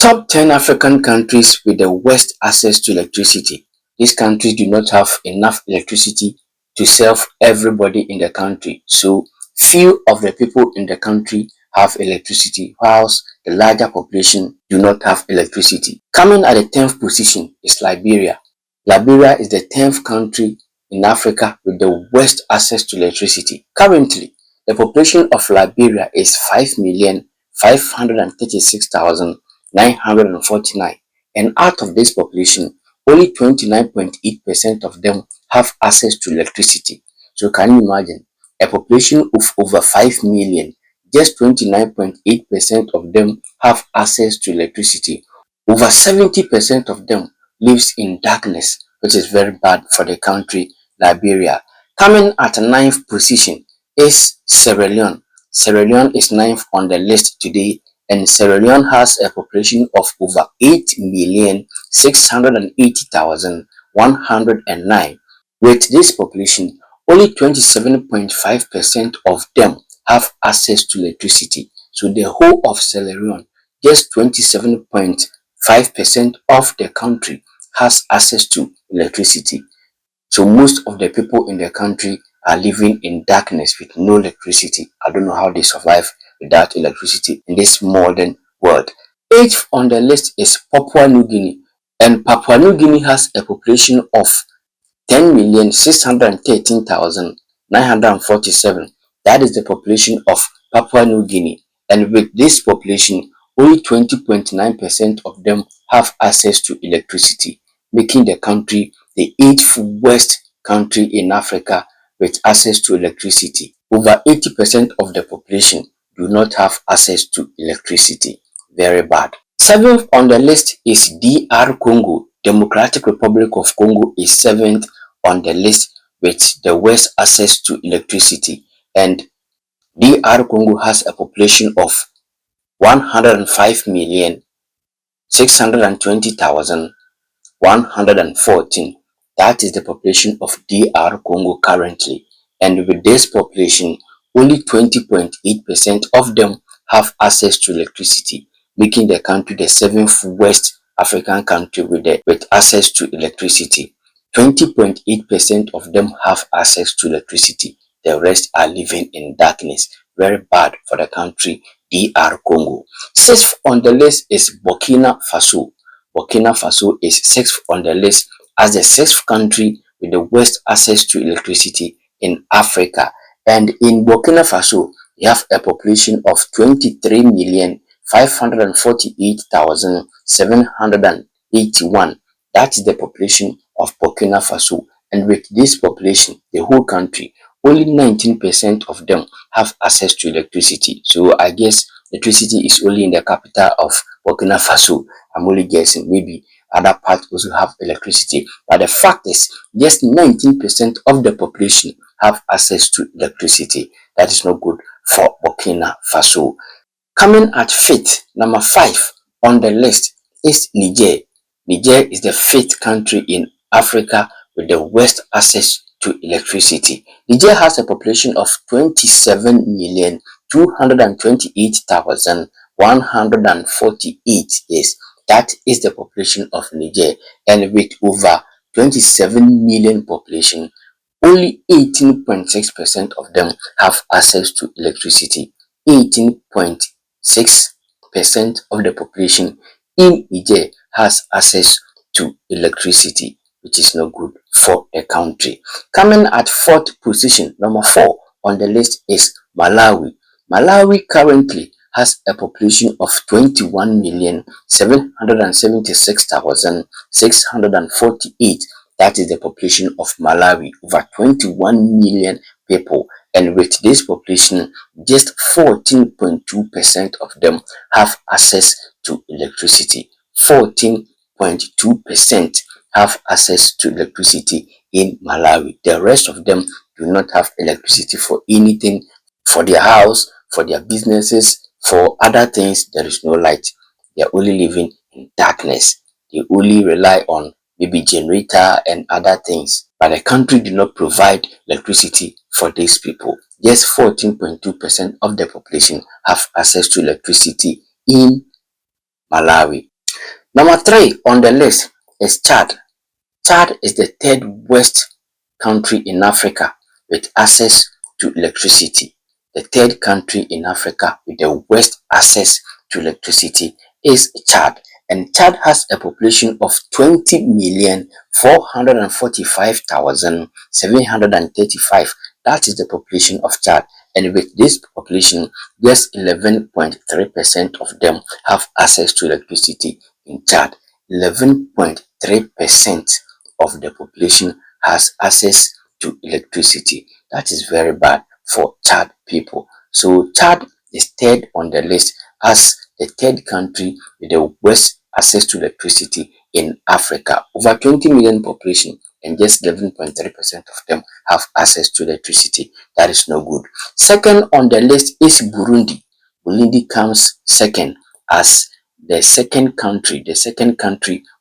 Top 10 African countries with the worst access to electricity. These countries do not have enough electricity to serve everybody in the country. So few of the people in the country have electricity, whilst the larger population do not have electricity. Coming at the 10th position is Liberia. Liberia is the 10th country in Africa with the worst access to electricity. Currently, the population of Liberia is 5,536,949, and out of this population, only 29.8% of them have access to electricity. So can you imagine a population of over 5 million, just 29.8% of them have access to electricity. Over 70% of them lives in darkness, which is very bad for the country Liberia. Coming at 9th position is Sierra Leone. Sierra Leone is 9th on the list today, and Sierra Leone has a population of over 8,680,109. With this population, only 27.5% of them have access to electricity. So the whole of Sierra Leone, just 27.5% of the country has access to electricity. So most of the people in the country are living in darkness with no electricity. I don't know how they survive without electricity in this modern world. 8th on the list is Papua New Guinea, and Papua New Guinea has a population of 10,613,947. That is the population of Papua New Guinea, and with this population, only 20.9% of them have access to electricity, making the country the 8th worst country in Africa with access to electricity. Over 80% of the population do not have access to electricity. Very bad. 7th on the list is DR Congo. Democratic Republic of Congo is 7th on the list with the worst access to electricity, and DR Congo has a population of 105,620,114. That is the population of DR Congo currently, and with this population, only 20.8% of them have access to electricity, making the country the 7th worst African country with access to electricity. 20.8% of them have access to electricity. The rest are living in darkness. Very bad for the country DR Congo. 6th on the list is Burkina Faso. Burkina Faso is 6th on the list as the 6th country with the worst access to electricity in Africa. And in Burkina Faso, we have a population of 23,548,781. That is the population of Burkina Faso. And with this population, the whole country, only 19% of them have access to electricity. So I guess electricity is only in the capital of Burkina Faso. I'm only guessing, maybe other parts also have electricity. But the fact is, just 19% of the population have access to electricity. That is not good for Burkina Faso. Coming at 5th, number 5 on the list is Niger. Niger is the 5th country in Africa with the worst access to electricity. Niger has a population of 27,228,148. Yes, that is the population of Niger, and with over 27 million population, only 18.6% of them have access to electricity. 18.6% of the population in Niger has access to electricity, which is not good for a country. Coming at 4th position, number 4 on the list is Malawi. Malawi currently has a population of 21,776,648. That is the population of Malawi, over 21 million people. And with this population, just 14.2% of them have access to electricity. 14.2% have access to electricity in Malawi. The rest of them do not have electricity for anything, for their house, for their businesses, for other things. There is no light. They are only living in darkness. They only rely on maybe generator and other things. But the country did not provide electricity for these people. Just 14.2% of the population have access to electricity in Malawi. Number 3 on the list is Chad. Chad is the third worst country in Africa with access to electricity. The third country in Africa with the worst access to electricity is Chad. And Chad has a population of 20,445,735. That is the population of Chad. And with this population, just 11.3% of them have access to electricity in Chad. 11.3% of the population has access to electricity. That is very bad for Chad people. So Chad is third on the list as the third country with the worst access to electricity in Africa. Over 20 million population and just 11.3% of them have access to electricity. That is no good. Second on the list is Burundi. Burundi comes second as the second country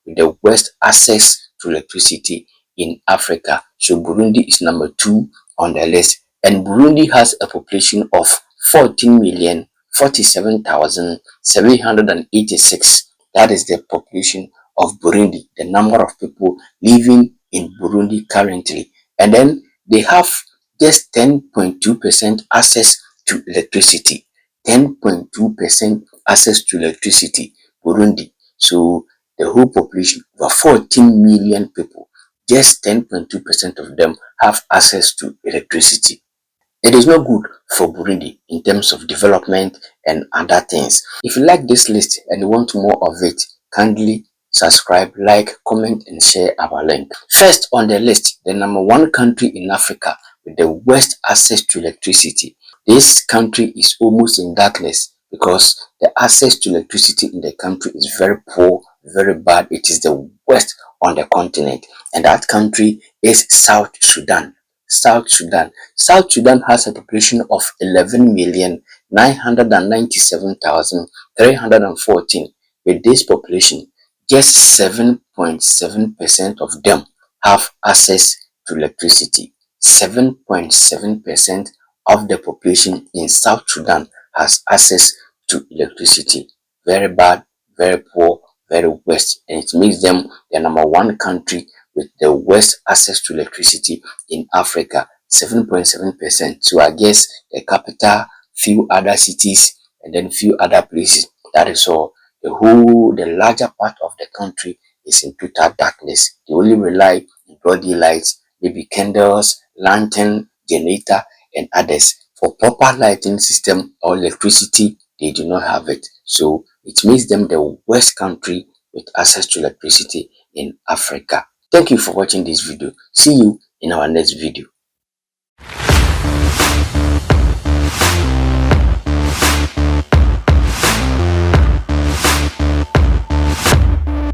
with the worst access to electricity in Africa. So Burundi is number 2 on the list. And Burundi has a population of 14,047,786. That is the population of Burundi, the number of people living in Burundi currently. And then they have just 10.2% access to electricity. 10.2% access to electricity, Burundi. So the whole population, over 14 million people, just 10.2% of them have access to electricity. It is not good for Burundi in terms of development and other things. If you like this list and you want more of it, kindly subscribe, like, comment, and share our link. First on the list, the number 1 country in Africa with the worst access to electricity. This country is almost in darkness because the access to electricity in the country is very poor, very bad. It is the worst on the continent, and that country is South Sudan. South Sudan. South Sudan has a population of 11,997,314. With this population, just 7.7% of them have access to electricity. 7.7% of the population in South Sudan has access to electricity. Very bad, very poor, very worst, and it makes them the number 1 country with the worst access to electricity in Africa. 7.7%. So I guess the capital, few other cities, and then few other places. That is all. The larger part of the country is in total darkness. They only rely on body lights, maybe candles, lantern, generator, and others. For proper lighting system or electricity, they do not have it. So it makes them the worst country with access to electricity in Africa. Thank you for watching this video. See you in our next video.